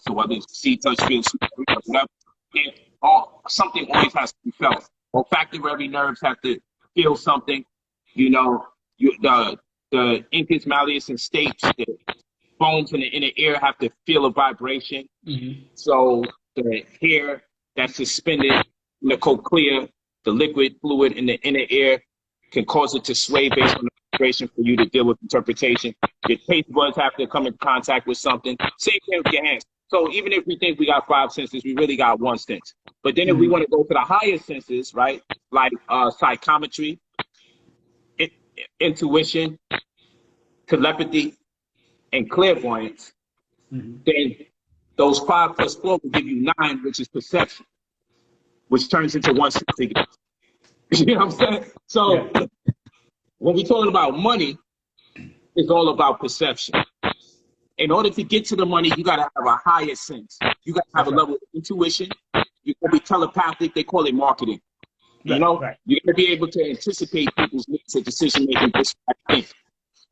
So whether it's see, touch, feel, smell, whatever, something always has to be felt. Olfactory nerves have to feel something. You know, the incus malleus and stapes, the bones in the inner ear have to feel a vibration. So the hair that's suspended in the cochlea, the liquid fluid in the inner ear, can cause it to sway based on the vibration for you to deal with interpretation. Your taste buds have to come in contact with something. Same thing with your hands. So even if we think we got 5 senses, we really got 1 sense. But then if we want to go to the higher senses, right, like psychometry, intuition, telepathy, and clairvoyance, then those 5 plus 4 will give you 9, which is perception, which turns into 1 sense again. You know what I'm saying? So when we're talking about money, it's all about perception. In order to get to the money, you got to have a higher sense. You got to have a level of intuition. You got to be telepathic. They call it marketing. You know, you got to be able to anticipate people's needs and decision making.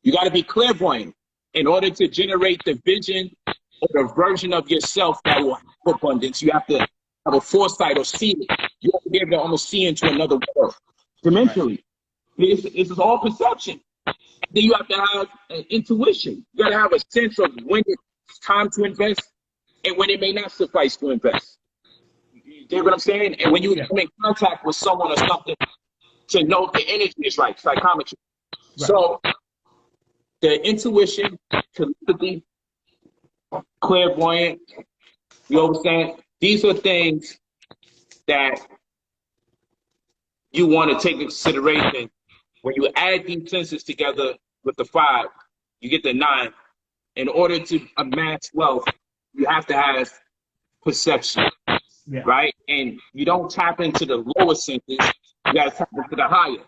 You got to be clairvoyant in order to generate the vision or the version of yourself that will have abundance. You have to have a foresight or see it. You have to be able to almost see into another world dimensionally. This is all perception. And then you have to have an intuition. You got to have a sense of when it's time to invest and when it may not suffice to invest. You get what I'm saying? And when you come in contact with someone or something, to know if the energy is right, psychometry. So the intuition, telepathy, clairvoyant, you understand? These are things that you want to take into consideration. When you add these senses together with the 5, you get the 9. In order to amass wealth, you have to have perception, right? And you don't tap into the lower senses, you got to tap into the higher.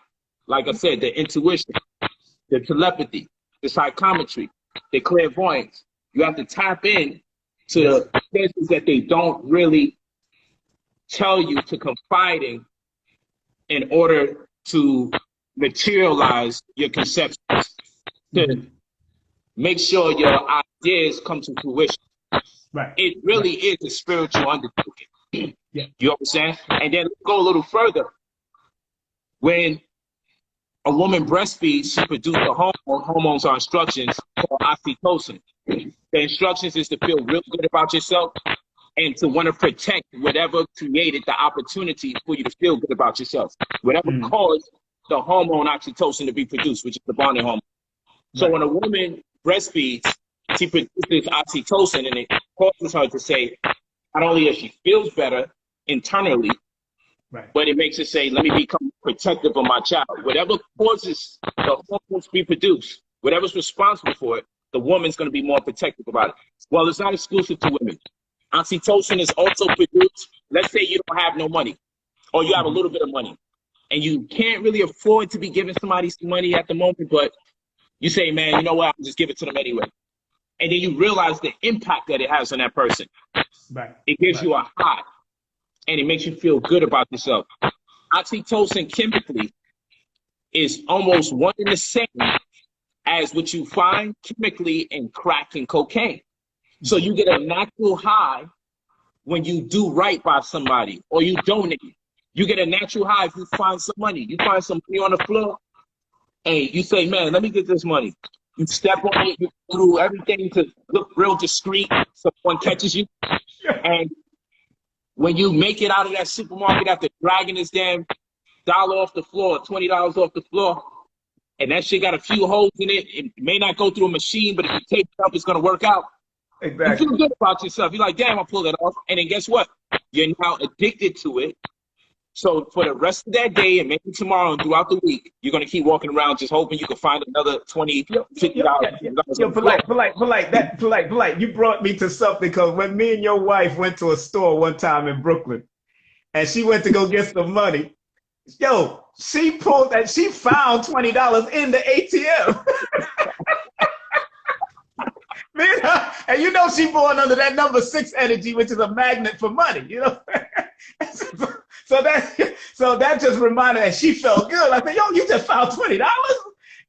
Like I said, the intuition, the telepathy, the psychometry, the clairvoyance. You have to tap in to senses that they don't really tell you to confide in order to materialize your conceptions, to make sure your ideas come to fruition. It really is a spiritual undertaking. You understand? And then let's go a little further. When a woman breastfeeds, she produces a hormone. Hormones are instructions called oxytocin. The instructions is to feel real good about yourself and to want to protect whatever created the opportunity for you to feel good about yourself. Whatever caused the hormone oxytocin to be produced, which is the bonding hormone. So when a woman breastfeeds, she produces oxytocin, and it causes her to say, not only that she feels better internally, but it makes her say, let me become protective of my child. Whatever causes the hormones to be produced, whatever's responsible for it, the woman's going to be more protective about it. Well, it's not exclusive to women. Oxytocin is also produced. Let's say you don't have no money, or you have a little bit of money, and you can't really afford to be giving somebody some money at the moment, but you say, man, you know what, I'll just give it to them anyway. And then you realize the impact that it has on that person. It gives you a high, and it makes you feel good about yourself. Oxytocin chemically is almost one and the same as what you find chemically in crack and cocaine. So you get a natural high when you do right by somebody or you donate. You get a natural high if you find some money. You find some money on the floor and you say, man, let me get this money. You step on it, you go through everything to look real discreet. Someone catches you. And when you make it out of that supermarket after dragging this damn dollar off the floor, $20 off the floor, and that shit got a few holes in it, it may not go through a machine, but if you tape it up, it's going to work out. Exactly. You feel good about yourself. You're like, damn, I pulled it off. And then guess what? You're now addicted to it. So for the rest of that day and maybe tomorrow and throughout the week, you're going to keep walking around just hoping you can find another $20, $50. Polite. You brought me to something because when me and your wife went to a store one time in Brooklyn and she went to go get some money, yo, she found $20 in the ATM. And you know she born under that number 6 energy, which is a magnet for money, you know? So that just reminded her that she felt good. I said, yo, you just found $20?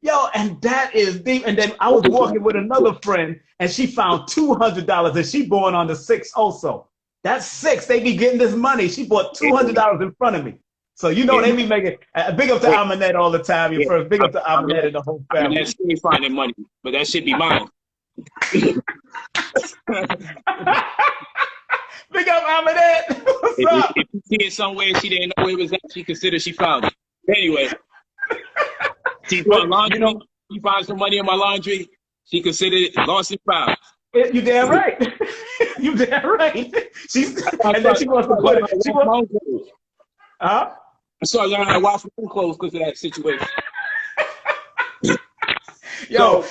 Yo, and that is deep. And then I was walking with another friend, and she found $200, and she born on the 6th also. That's 6. They be getting this money. She bought $200 in front of me. So you know they be making. Big up to Amanette all the time. You first. Big up to Amanette and the whole family. That shit finding money, but that should be mine. Big up Amanette. What's up? If you see it somewhere she didn't know where it was at, she considered she found it. Anyway, she found laundry. You know, she found some money in my laundry. She considered it lost and found. You damn right. You damn right. And then she wants to put it. She wants. Huh? So I learned how to wash my own clothes because of that situation. Yo,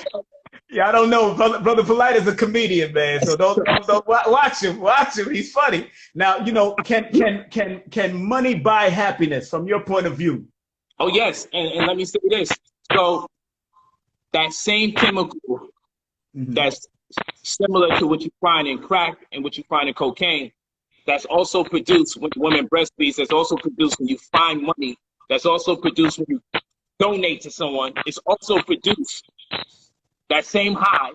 yeah, I don't know. Brother Polight is a comedian, man. So don't watch him. Watch him. He's funny. Now, you know, can money buy happiness from your point of view? Oh yes, and let me say this. So that same chemical that's similar to what you find in crack and what you find in cocaine, that's also produced when women breastfeed, that's also produced when you find money, that's also produced when you donate to someone. It's also produced, that same high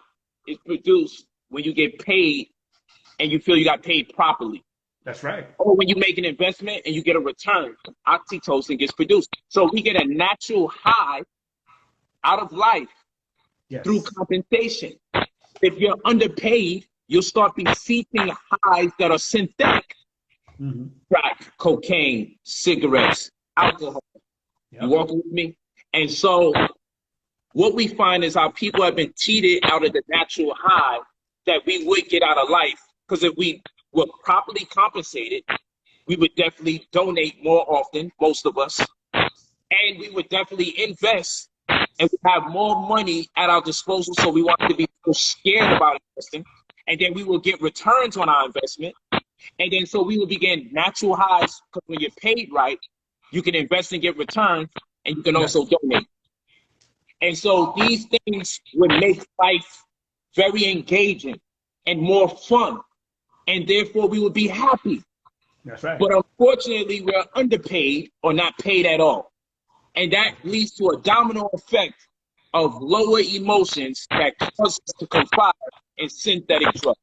is produced when you get paid and you feel you got paid properly. That's right. Or when you make an investment and you get a return, oxytocin gets produced. So we get a natural high out of life through compensation. If you're underpaid, you'll start be seeking highs that are synthetic. Crack, cocaine, cigarettes, alcohol. You walking with me? And so what we find is our people have been cheated out of the natural high that we would get out of life. Because if we were properly compensated, we would definitely donate more often, most of us. And we would definitely invest and we have more money at our disposal. So we want to be so scared about investing. And then we will get returns on our investment. And then so we will begin natural highs, because when you're paid right, you can invest and get returns, and you can also donate. And so these things would make life very engaging and more fun. And therefore we would be happy. That's right. But unfortunately, we're underpaid or not paid at all. And that leads to a domino effect of lower emotions that cause us to confide in synthetic drugs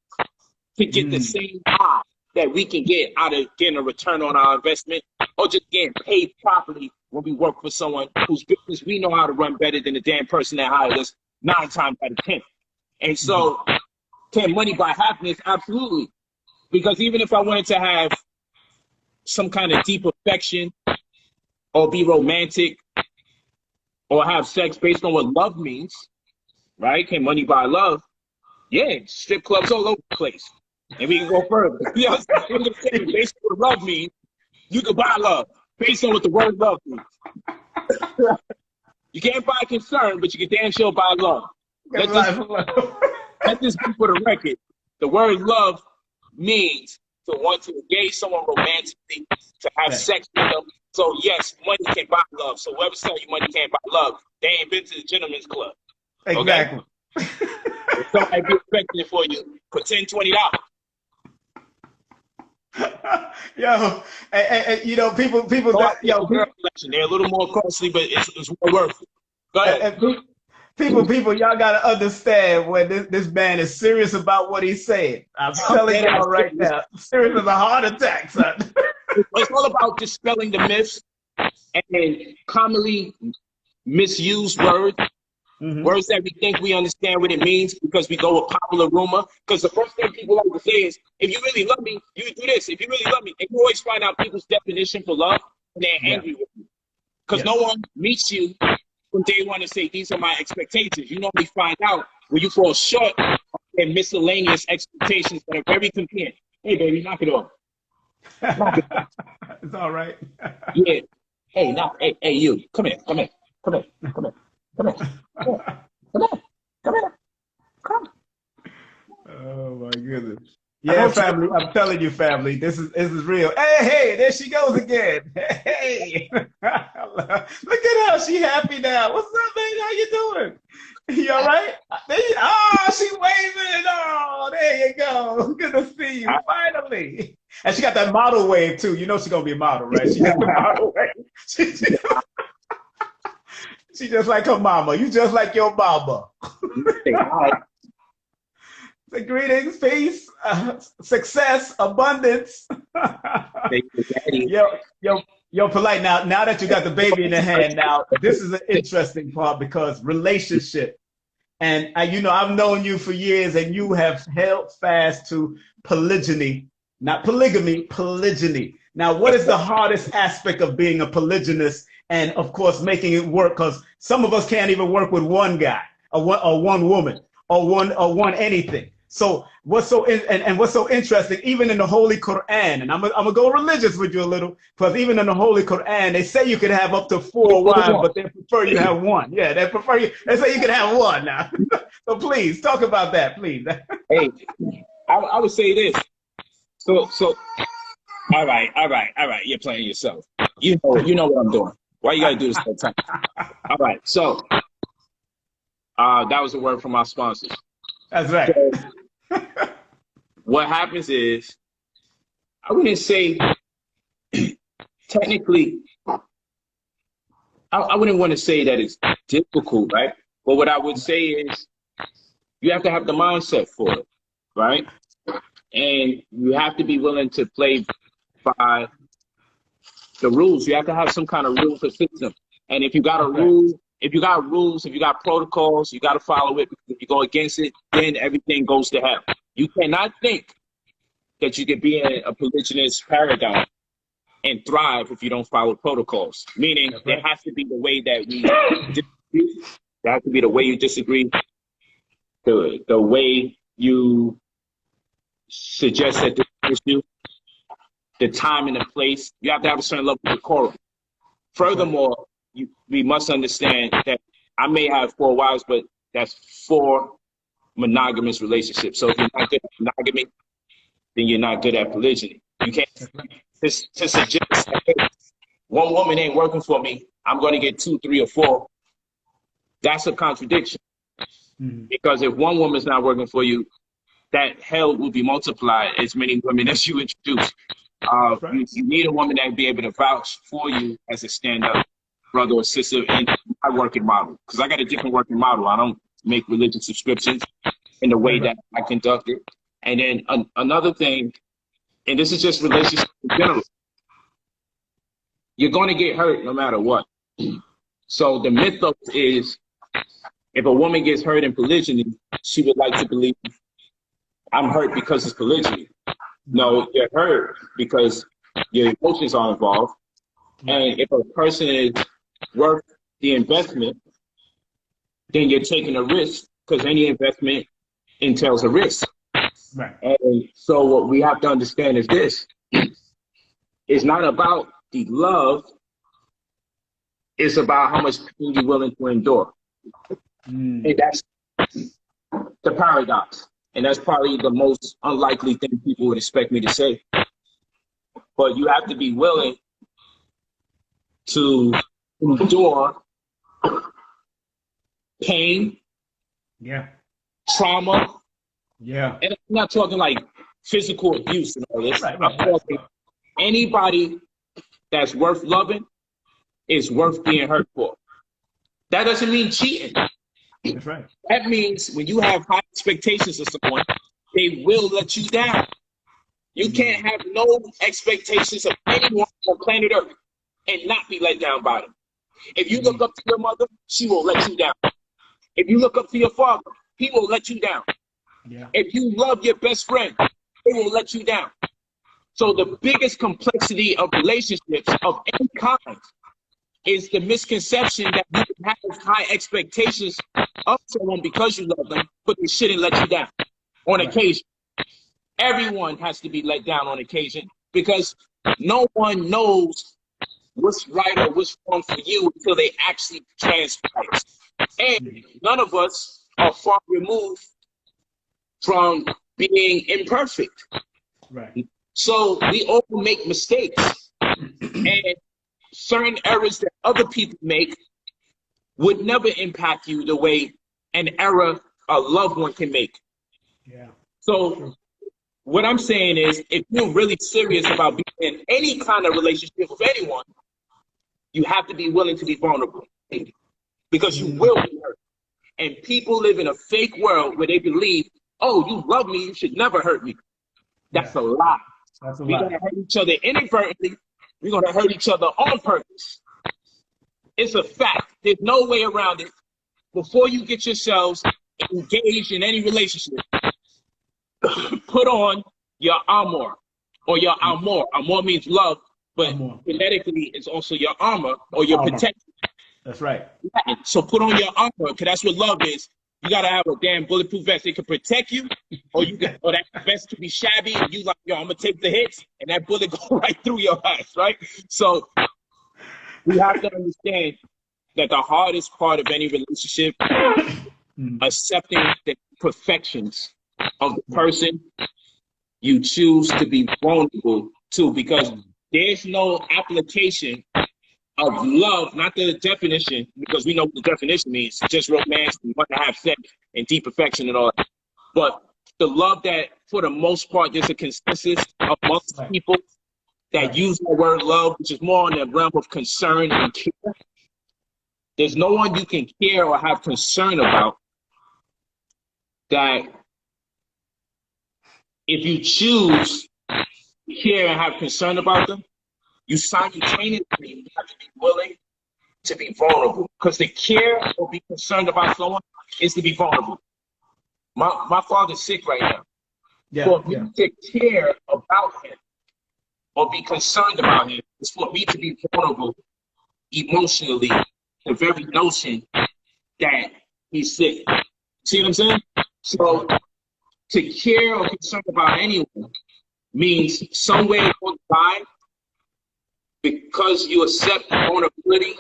to get the same high that we can get out of getting a return on our investment, or just getting paid properly when we work for someone whose business we know how to run better than the damn person that hired us 9 times out of 10. And so, can money buy happiness? Absolutely. Because even if I wanted to have some kind of deep affection or be romantic or have sex based on what love means, right? Can money buy love? Yeah, strip clubs all over the place. And we can go further. You know what I'm saying? Based on what love means, you can buy love. Based on what the word love means. You can't buy concern, but you can damn sure buy love. Let this be for the record. The word love means to want to engage someone romantically, to have sex with them. So yes, money can buy love. So whoever tell you money can't buy love, they ain't been to the gentleman's club. Exactly. Okay? If somebody be expecting it for you for $10, $20. Yo, and, you know, people that, yo, they're a little more costly, but it's well worth it. Go ahead. People, y'all gotta understand when this man is serious about what he's saying. I'm telling y'all right now, serious as a heart attack, son. It's all about dispelling the myths and commonly misused words. Words that we think we understand what it means because we go with popular rumor. Because the first thing people like to say is, if you really love me, you do this. If you really love me, and you always find out people's definition for love, and they're angry with you. Because no one meets you when they want to say, these are my expectations. You normally find out when you fall short of their miscellaneous expectations that are very convenient. Hey, baby, knock it off. It's all right. Yeah. Hey, now, hey, you. Come here. Come here. Come here. Come here. Come here. Come here. Come here. Come here. Come. Oh my goodness. Yeah, family. I'm telling you, family. This is real. Hey, there she goes again. Hey, look at her. She happy now. What's up, baby? How you doing? You all right? She waving. Oh, there you go. Good to see you. Finally. And she got that model wave too. You know she's gonna be a model, right? She got the model wave. She just like her mama. You just like your mama. Say hi. The greetings, peace, success, abundance. Say to daddy. Yo, Polite. Now that you got the baby in the hand, now this is an interesting part because relationship. And I've known you for years, and you have held fast to polygyny, not polygamy, polygyny. Now, what is the hardest aspect of being a polygynist, and of course making it work? Because some of us can't even work with one guy, or one woman, or one anything. So what's so interesting, even in the Holy Quran, and I'm gonna go religious with you a little, because even in the Holy Quran, they say you can have up to 4 wives, but they prefer you have one. Yeah, they say you can have one now. So please talk about that, please. Hey, I would say this. So all right. You're playing yourself. You know what I'm doing. Why you gotta do this all the time? All right. So that was a word from our sponsors. That's right. So, what happens is, I wouldn't say technically, I wouldn't want to say that it's difficult, right? But what I would say is, you have to have the mindset for it, right? And you have to be willing to play by the rules. You have to have some kind of rule for system. And if you got a rule, if you got rules, if you got protocols, you got to follow it. If you go against it, then everything goes to hell. You cannot think that you can be in a polygynous paradigm and thrive if you don't follow protocols. Meaning, there has to be the way that we disagree. There has to be the way you disagree, the way you suggest that this issue, the time and the place. You have to have a certain level of decorum. Furthermore, we must understand that I may have 4 wives, but that's 4 monogamous relationships. So if you're not good at monogamy, then you're not good at polygyny. You can't to suggest that, hey, one woman ain't working for me, I'm going to get 2, 3, or 4. That's a contradiction. Because if one woman's not working for you, that hell will be multiplied as many women as you introduce. You need a woman that will be able to vouch for you as a stand-up brother or sister in my working model. Because I got a different working model. I don't make religious subscriptions in the way that I conduct it. And then another thing, and this is just relationships in general, you're going to get hurt no matter what. So the mythos is, if a woman gets hurt in polygyny, she would like to believe, I'm hurt because it's polygyny. No, you're hurt because your emotions are involved. And if a person is worth the investment, then you're taking a risk, because any investment entails a risk. Right. And so what we have to understand is this. It's not about the love. It's about how much pain you're willing to endure. And that's the paradox. And that's probably the most unlikely thing people would expect me to say. But you have to be willing to endure pain, trauma. And I'm not talking like physical abuse and all this. I'm talking anybody that's worth loving is worth being hurt for. That doesn't mean cheating. That's right. That means when you have high expectations of someone, they will let you down. You can't have no expectations of anyone on planet Earth and not be let down by them. If you look up to your mother, she will let you down. If you look up to your father, he will let you down. If you love your best friend, they will let you down. So the biggest complexity of relationships of any kind is the misconception that you can have high expectations of someone because you love them, but they shouldn't let you down on occasion. Everyone has to be let down on occasion, because no one knows what's right or what's wrong for you until they actually transpire. And none of us are far removed from being imperfect. Right. So we all make mistakes, and certain errors that other people make would never impact you the way an error a loved one can make. So what I'm saying is, if you're really serious about being in any kind of relationship with anyone, you have to be willing to be vulnerable. because you will be hurt. And people live in a fake world where they believe, oh, you love me, you should never hurt me. That's a lie. That's a We're lie. going to hurt each other inadvertently. We're going to hurt each other on purpose. It's a fact. There's no way around it. Before you get yourselves engaged in any relationship, put on your armor or your armor. Armor means love, but phonetically it's also your armor or your protection. That's right. So put on your armor, because that's what love is. You gotta have a damn bulletproof vest. It can protect you, or that vest can be shabby, and you like, yo, I'm gonna take the hits, and that bullet go right through your ass, right? So we have to understand that the hardest part of any relationship, accepting the imperfections of the person you choose to be vulnerable to, because there's no application of love, not the definition, because we know what the definition means, just romance, we want to have sex and deep affection and all that. But the love that, for the most part, there's a consensus amongst people that use the word love, which is more in the realm of concern and care. There's no one you can care or have concern about that if you choose to care and have concern about them, you simultaneously have to be willing to be vulnerable. Because to care or be concerned about someone is to be vulnerable. My father's sick right now. For me to care about him or be concerned about him is for me to be vulnerable emotionally. The very notion that he's sick. See what I'm saying? So to care or concern about anyone means somewhere along the line, because you accept vulnerability,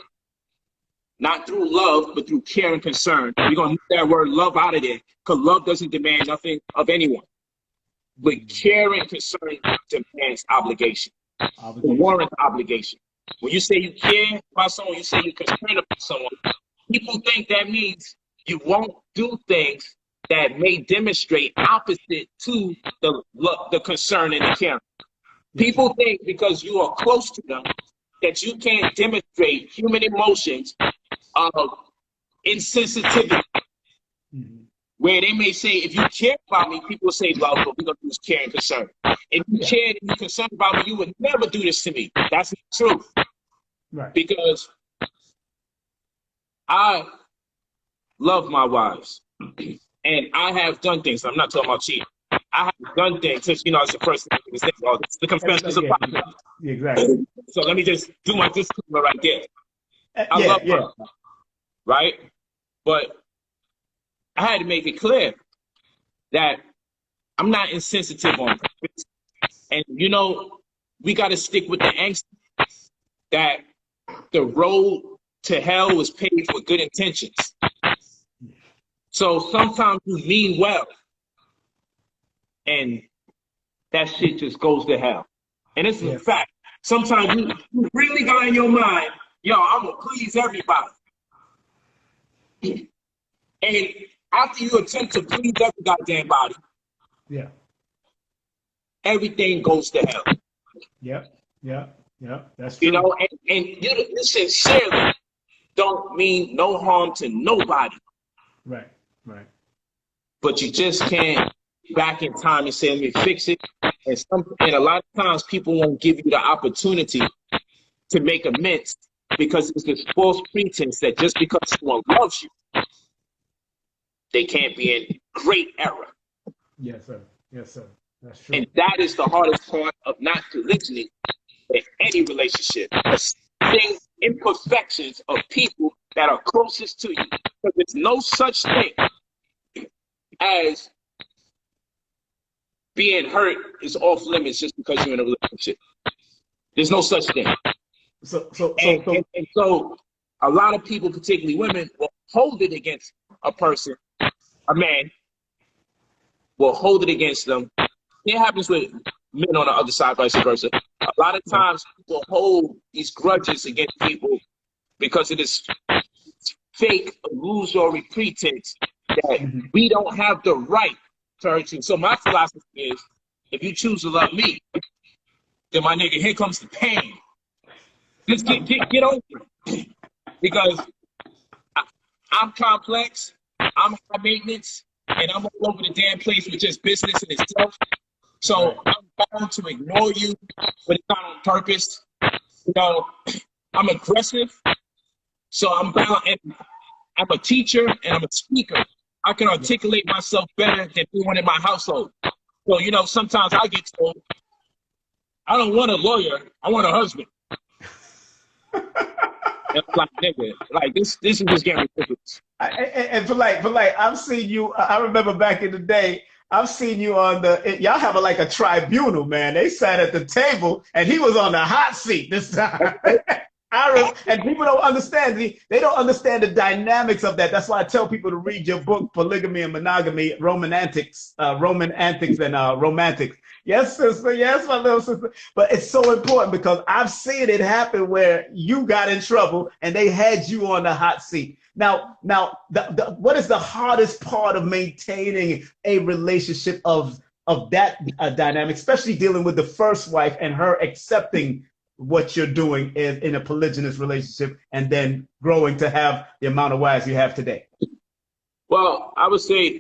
not through love, but through care and concern. We're going to move that word love out of there, because love doesn't demand nothing of anyone. But care and concern demands obligation. It warrants obligation. When you say you care about someone, you say you're concerned about someone, people think that means you won't do things that may demonstrate opposite to the concern and the care. People think because you are close to them that you can't demonstrate human emotions of insensitivity. Where they may say, if you care about me, people say love, but we're going to use care and concern. If you cared and you're concerned about me, you would never do this to me. That's the truth. Right. Because I love my wives. And I have done things. I'm not talking about cheating. I have done things since, you know, as a person, the confessions of podcast. Exactly. So let me just do my disclaimer right there. I love her, right? But I had to make it clear that I'm not insensitive on purpose. And, you know, we got to stick with the angst that the road to hell was paved with good intentions. So sometimes you mean well, and that shit just goes to hell. And it's a fact. Sometimes you really got in your mind, yo, I'm going to please everybody. And after you attempt to please every goddamn body, everything goes to hell. That's true. You know, and you sincerely don't mean no harm to nobody. Right. But you just can't back in time and say, let me fix it. And a lot of times people won't give you the opportunity to make amends, because it's this false pretense that just because someone loves you, they can't be in great error. Yes, sir. That's true. And that is the hardest part of not listening in any relationship. Seeing imperfections of people that are closest to you. Because there's no such thing as being hurt is off limits just because you're in a relationship. There's no such thing. And so a lot of people, particularly women, will hold it against a person, a man, will hold it against them. It happens with men on the other side, vice versa. A lot of times people hold these grudges against people because it is fake, illusory pretense that we don't have the right to hurt you. So my philosophy is, if you choose to love me, then my nigga, here comes the pain. Just get over it. Because I'm complex, I'm high maintenance, and I'm all over the damn place with just business in itself. So I'm bound to ignore you, but it's not on purpose. You know, I'm aggressive, so I'm bound, and I'm a teacher and I'm a speaker. I can articulate myself better than anyone in my household. So, you know, sometimes I get told, I don't want a lawyer, I want a husband. And I'm like, nigga, like this is just getting ridiculous. And Polite, I've seen you. I remember back in the day, I've seen you on y'all have like a tribunal, man. They sat at the table and he was on the hot seat this time. And people don't understand. They don't understand the dynamics of that. That's why I tell people to read your book, Polygamy and Monogamy, Roman Antics and Romantics. Yes, sister. Yes, my little sister. But it's so important because I've seen it happen where you got in trouble and they had you on the hot seat. Now, what is the hardest part of maintaining a relationship of that dynamic, especially dealing with the first wife and her accepting what you're doing in a polygynous relationship and then growing to have the amount of wives you have today? Well, I would say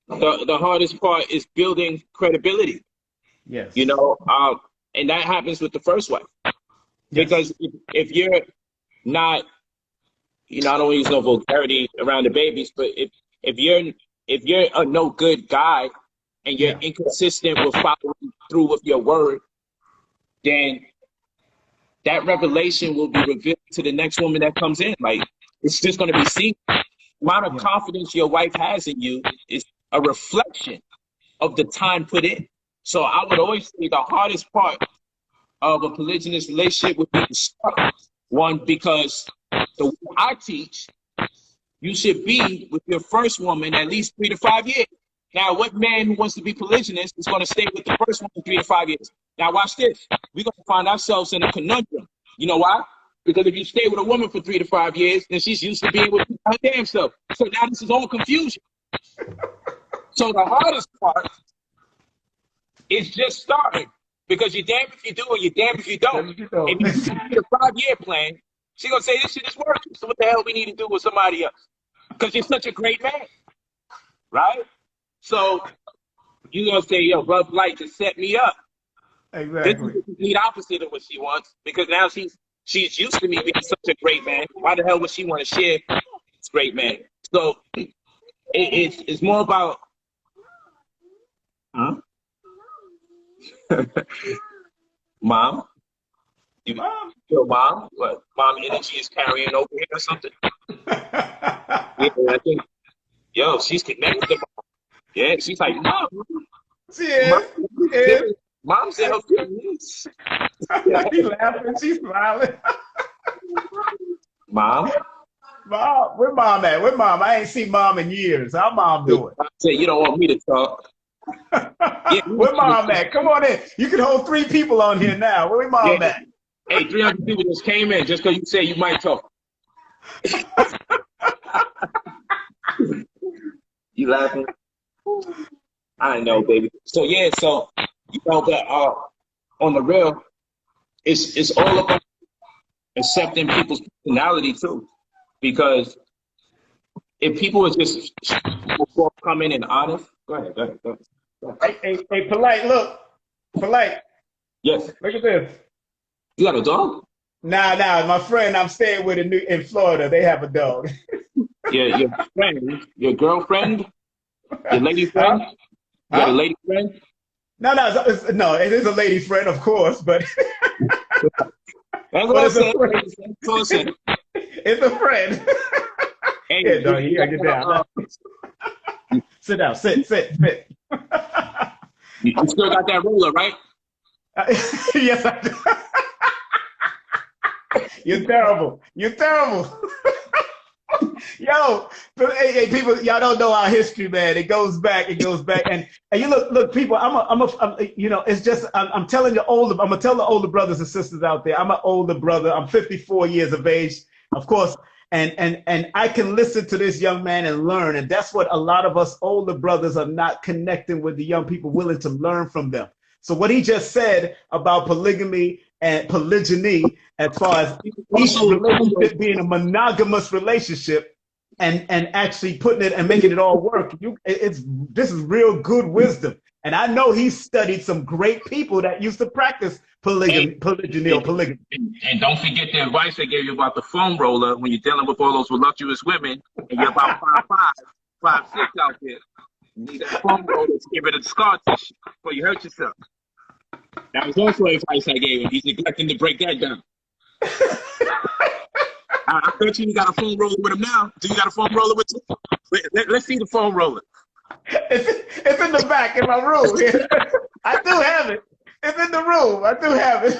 the hardest part is building credibility. Yes. You know, and that happens with the first wife. Yes. Because if you're not, you know, I don't use no vulgarity around the babies, but if you're a no good guy and you're inconsistent with following through with your word, then that revelation will be revealed to the next woman that comes in. Like, it's just going to be seen. The amount of confidence your wife has in you is a reflection of the time put in. So I would always say the hardest part of a polygynous relationship would be to start. One, because the way I teach, you should be with your first woman at least 3 to 5 years. Now, what man who wants to be polygynous is going to stay with the first one for 3 to 5 years? Now, watch this. We're going to find ourselves in a conundrum. You know why? Because if you stay with a woman for 3 to 5 years, then she's used to being with her damn self. So now this is all confusion. So the hardest part is just starting. Because you're damned if you do and you're damned if you don't. If you have a 5-year plan, she's going to say, this shit is working. So what the hell we need to do with somebody else? Because you're such a great man. Right? So you're going to say, yo, Bro Polight just set me up. Exactly. This is the complete opposite of what she wants. Because now she's used to me being such a great man. Why the hell would she want to share this great man? So it's more about... Huh? Mom? Your mom? What? Mom energy is carrying over here or something? Yeah, I think, yo, she's connected to mom. Yeah, she's like, Mom. She is. Mom said, okay. She's laughing. She's smiling. Mom? Mom, where mom at? Where mom? I ain't seen mom in years. How mom doing? I said, you don't want me to talk. Yeah, where mom at? Come on in. You can hold 3 people on here now. Where mom at? Hey, 300 people just came in just because you say you might talk. You laughing? I know, baby. So yeah, so you know, but on the real, it's all about accepting people's personality too. Because if people are just forthcoming and honest, go ahead. Hey, Polite, look. Polite. Yes. Look at this. You got a dog? Nah. My friend I'm staying with in Florida, they have a dog. Yeah, your friend, your girlfriend, your lady friend. You got a lady friend? No, it is a lady friend, of course, but that's what I said. It's a friend. Hey, yeah, dog, you gotta get down. Sit down. Sit. You still got that ruler, right? Yes, I do. You're terrible. Yo, hey, people, y'all don't know our history, man. It goes back, and you look, people. I'm you know, it's just I'm telling the older. I'm gonna tell the older brothers and sisters out there. I'm an older brother. I'm 54 years of age, of course, and I can listen to this young man and learn, and that's what a lot of us older brothers are not connecting with the young people, willing to learn from them. So what he just said about polygamy and polygyny, as far as each relationship being a monogamous relationship, and actually putting it and making it all work. This is real good wisdom. And I know he studied some great people that used to practice polygyny or polygamy. And don't forget the advice I gave you about the foam roller when you're dealing with all those voluptuous women and you're about 5'5", 5'6" out there. You need that foam roller to get rid of the scar tissue before you hurt yourself. That was also advice I gave him. He's neglecting to break that down. I bet you got a foam roller with him now. Do you got a foam roller with you? Let's see the foam roller. It's in the back in my room. I do have it. It's in the room. I do have it.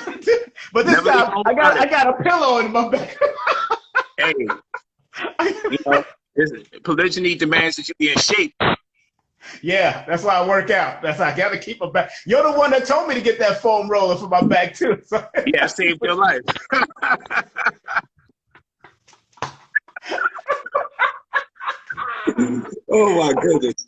But this time I got a pillow in my back. Hey, you know, polygyny demands that you be in shape. Yeah, that's why I work out. That's why I got to keep my back. You're the one that told me to get that foam roller for my back too. So. Yeah, I saved your life. Oh my goodness.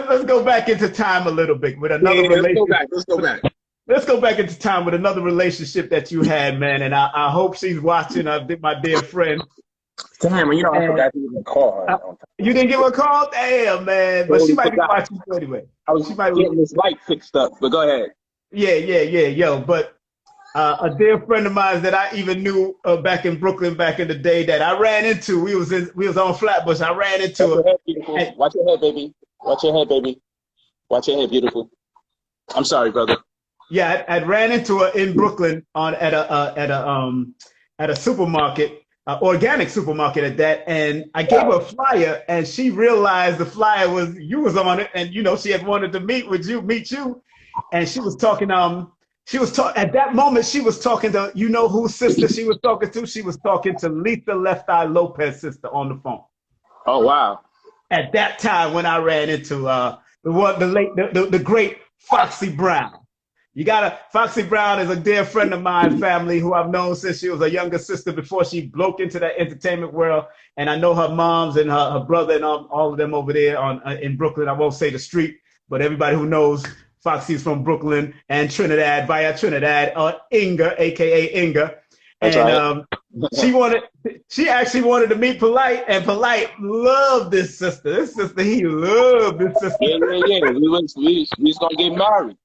Let's go back into time a little bit with another relationship. Let's go back into time with another relationship that you had, man. And I hope she's watching. My dear friend. Damn, you know, I forgot to even call her. You didn't give her a call? Damn, man. But she might be watching anyway. She might be getting this light fixed up, but go ahead. Yeah. Yo, but a dear friend of mine that I even knew back in Brooklyn back in the day that I ran into. We was on Flatbush. I ran into her. Watch your head, baby. Watch your head, baby. Watch your head, beautiful. I'm sorry, brother. Yeah, I ran into her in Brooklyn at a supermarket, organic supermarket at that, and I gave her a flyer, and she realized the flyer was you was on it, and you know she had wanted to meet you, and she was talking. At that moment, she was talking to, you know whose sister she was talking to? She was talking to Lisa Left Eye Lopez sister on the phone. Oh, wow. At that time when I ran into the great Foxy Brown. Foxy Brown is a dear friend of mine, family, who I've known since she was a younger sister before she broke into that entertainment world. And I know her moms and her brother and all of them over there in Brooklyn. I won't say the street, but everybody who knows Foxy's from Brooklyn and Trinidad, via Trinidad, Inga, aka Inga. And she actually wanted to meet Polight, and Polight loved this sister. He loved this sister. Yeah. We was gonna get married.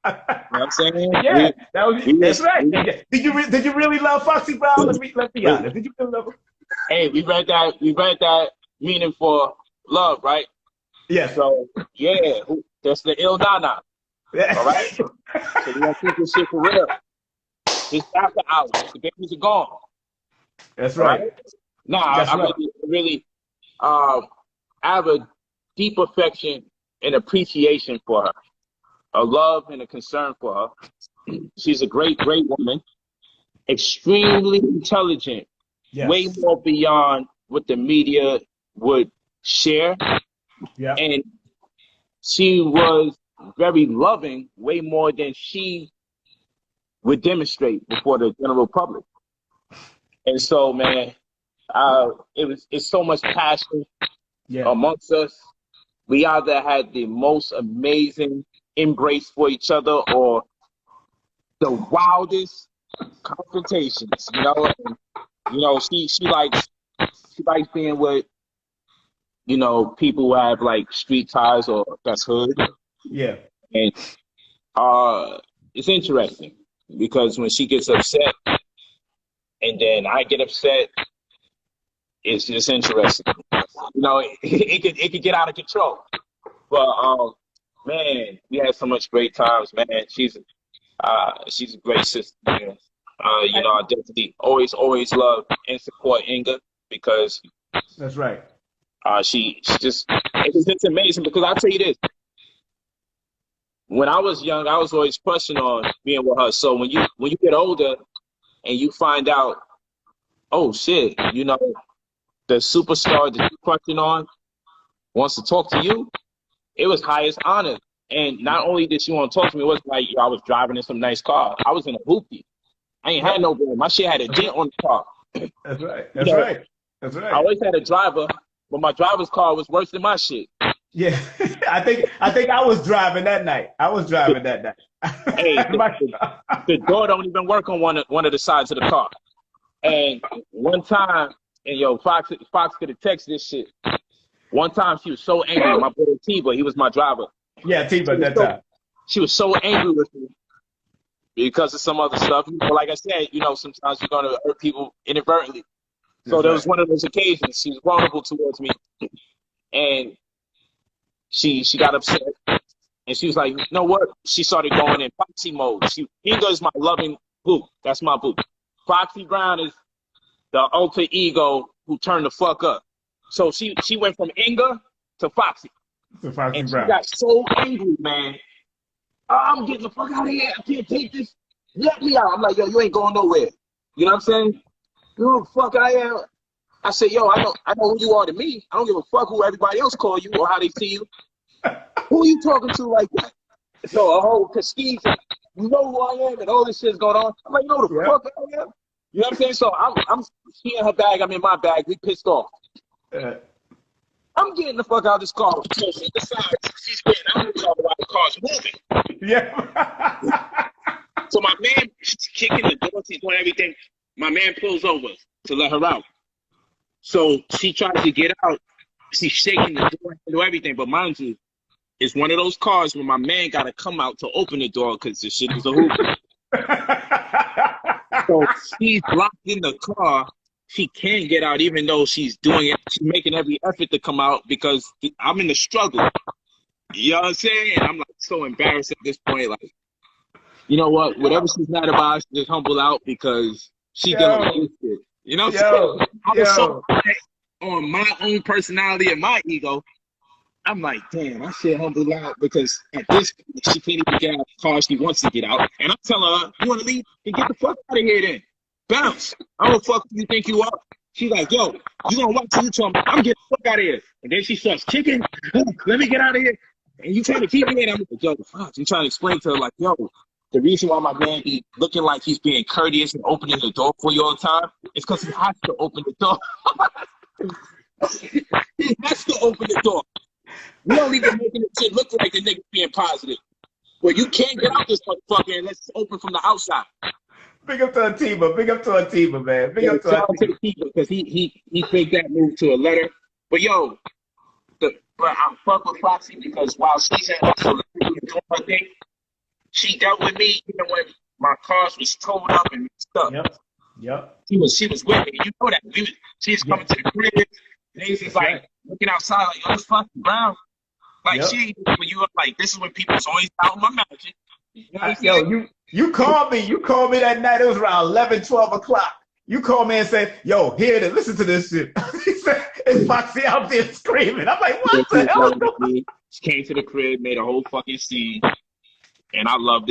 You know what I'm saying? Yeah, that's right. Did you really love Foxy Brown? Let's be honest. Did you really love her? Hey, we read that meaning for love, right? Yeah. So yeah, that's the Il Nana. All right. So we gonna keep this shit for real. It's after hours. The babies are gone. That's right. No, I really have a deep affection and appreciation for her, a love and a concern for her. She's a great woman, extremely intelligent, yes. Way more beyond what the media would share. Yeah. And she was very loving, way more than she would demonstrate before the general public. And so, man, it's so much passion amongst us. We either had the most amazing embrace for each other or the wildest confrontations, you know. And, you know, she likes being with, you know, people who have like street ties or that's hood. Yeah. And it's interesting because when she gets upset and then I get upset, it's just interesting. You know, it could get out of control. But man, we had so much great times, man. She's a great sister, man. You know, I definitely always love and support Inga because that's right. It's just amazing because I'll tell you this. When I was young, I was always crushing on being with her. So when you get older and you find out, oh shit, you know, the superstar that you're crushing on wants to talk to you, it was highest honor. And not only did she want to talk to me, it wasn't like I was driving in some nice car. I was in a hoopty. I ain't had no brand. My shit had a dent on the car. That's right. That's right. That's right. I always had a driver, but my driver's car was worse than my shit. Yeah, I think I was driving that night. Hey, the door don't even work on one of the sides of the car. And one time, and yo, Fox could have texted this shit. One time she was so angry. My brother T-Boy, he was my driver. Yeah, T-Boy that time. She was so angry with me because of some other stuff. Like I said, sometimes you're gonna hurt people inadvertently. So there was one of those occasions she was vulnerable towards me, and she got upset, and she was like, "You know what?" She started going in Foxy mode. Inga is my loving boo. That's my boo. Foxy Brown is the alter ego who turned the fuck up. So she went from Inga to Foxy. To Foxy and Brown. She got so angry, man. I'm getting the fuck out of here. I can't take this. Let me out. I'm like, yo, you ain't going nowhere. You know what I'm saying? You know who the fuck I am? I said, yo, I know who you are to me. I don't give a fuck who everybody else call you or how they see you. Who are you talking to like that? So a whole prestige, you know who I am, and all this shit's going on. I'm like, you know who the fuck I am? You know what I'm saying? So she in her bag, I'm in my bag. We pissed off. I'm getting the fuck out of this car. So she decides she's getting out of the car while the car's moving. Yeah. So my man, she's kicking the door, she's doing everything. My man pulls over to let her out. So she tries to get out. She's shaking the door and do everything. But mind you, it's one of those cars where my man got to come out to open the door because the shit is a hoop. So she's locked in the car. She can't get out even though she's doing it. She's making every effort to come out because I'm in the struggle. You know what I'm saying? And I'm like so embarrassed at this point. Like, you know what? Whatever she's mad about, I should just humble out because she's dealing with this shit. You know what I'm saying? I was so high on my own personality and my ego. I'm like, damn, I should humble out because at this point, she can't even get out of the car. She wants to get out. And I'm telling her, you want to leave? Then get the fuck out of here then. Bounce. I don't fuck who you think you are. She's like, yo, you gonna watch you tell me I'm getting the fuck out of here. And then she starts kicking. Let me get out of here. And you trying to keep me in. I'm like, yo, fuck. You trying to explain to her like, yo, the reason why my man be looking like he's being courteous and opening the door for you all the time is because he has to open the door. He has to open the door. We don't even making it shit look like the nigga being positive. Well, you can't get out this motherfucker and let's open from the outside. Big up to Atiba. Big up to Atiba, man. Big up to Atiba because he faked that move to a letter. But yo, but I fuck with Foxy because while she's at doing her thing, she dealt with me even when my cars was towed up and stuff. Yep. She was with me. You know that. She was coming to the crib. And he's like looking outside like, yo, it's Foxy Brown. Like she when you like this is when people's always out my magic. You know what yo, you called me. You called me that night. It was around 11, 12 o'clock. You called me and said, yo, here it is. Listen to this shit. He said, it's Foxy out there screaming. I'm like, what the hell? She came to the crib, made a whole fucking scene, and I loved it.